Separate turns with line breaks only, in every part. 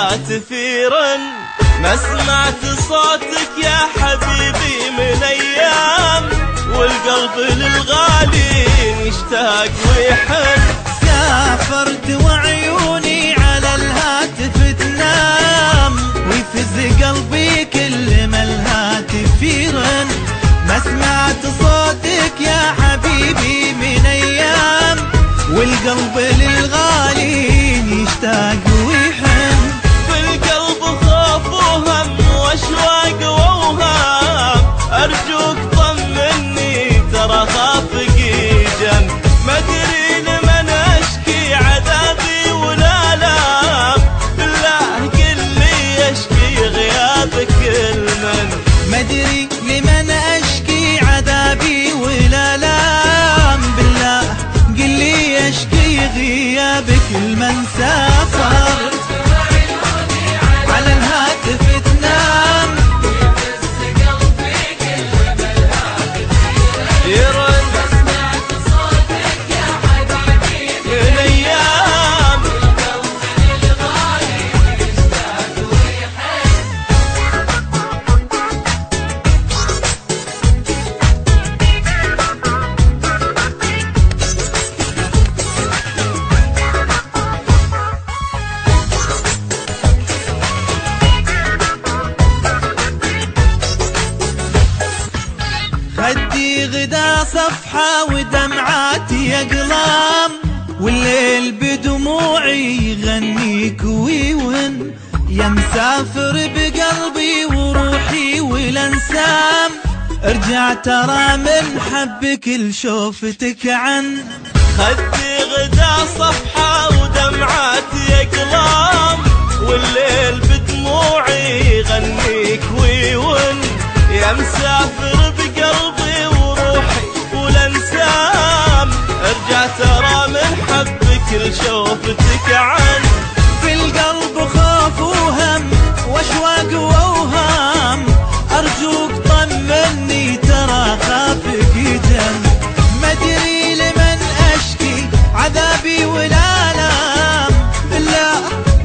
الهاتف يرن، ما سمعت صوتك يا حبيبي من أيام، والقلب للغالي يشتاق ويحن.
سافرت وعيوني على الهاتف تنام، ويفز قلبي كل ما الهاتف يرن، ما سمعت صوتك يا حبيبي من أيام، والقلب للغالي يشتاق ويحن.
بالقلب خوف وهم واشواق ووهام، أرجوك طمني ترى خافقي جنب، ما أدري لمن أشكي عذابي ولا لام، بالله قل لي أشكي غيابك المن.
ما أدري لمن أشكي عذابي ولا لام، بالله قل لي أشكي غيابك المن. سافر على الهاتف تنام،
يرن سمعت صوتك يا حبيبي من أيام، والقلب للغالي يشتاق ويحن.
خدي غدا صفحة ودمعاتي أقلام، والليل بدموعي يغنيك ويون، يا مسافر بقلبي وروحي والانسام، ارجع ترى من حبك لشوفتك عن.
خدي غدا صفحة ودمعاتي أقلام، والليل بدموعي يغنيك ويون، يا مسافر بقلبي وروحي والانسام، ارجع ترى من حبك لشوفتك عن.
في القلب خوف وهم واشواق واوهام، ارجوك طمني ترى خافك جنب، ما ادري لمن اشكي عذابي ولا لام، بالله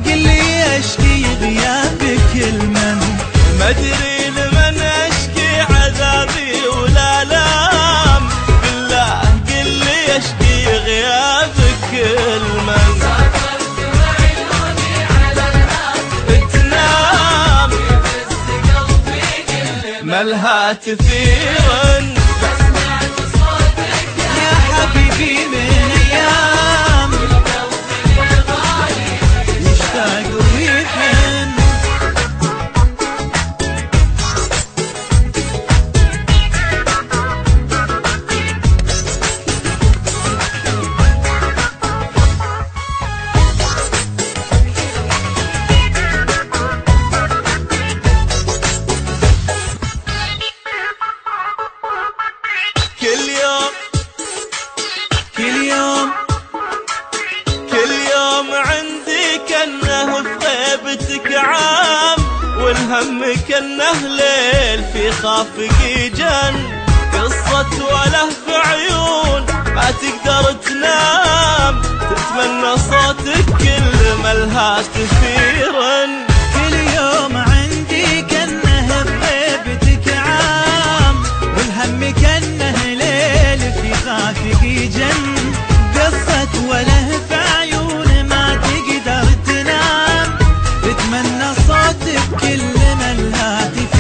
قل لي اشكي غيابك المن.
ما أدري لمن أشكي عذابي ولا لام، بالله قل لي أشكي غيابك المن. سافرت وعيوني على الهاتف تنام، يفز قلبي كل ما الهاتف يرن، سمعت صوتك
يا حبيبي من أيام،
والقلب للغالي
يشتاق ويحن.
كل يوم
كل يوم
كل يوم عندي كأنه في غيبتك عام، والهم كأنه ليل في خافقي جن، قصة وله في عيون ما تقدر تنام، تتمنى صوتك كل ما الهاتف يرن.
كل يوم عندي كأنه بغيبتك عام، والهم كأنه ليل في خافقي جن، قصة وله في عيون ما تقدر تنام، تتمنى صوتك كل ما الهاتف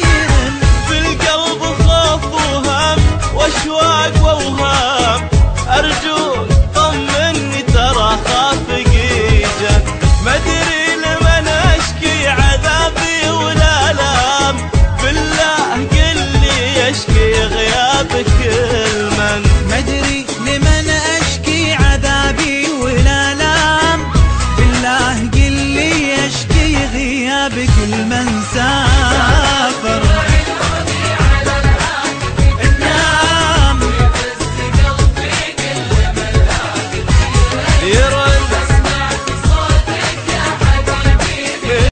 يرن.
بالقلب خوف وهم واشواق ووهام، أرجوك طمني ترى خافقي جن، ما أدري لمن أشكي عذابي ولا لام، بالله قل لي أشكي غيابك المن.
ما ادري لمن اشكي عذابي ولا لام، بالله قل لي اشكي غيابك المنسى.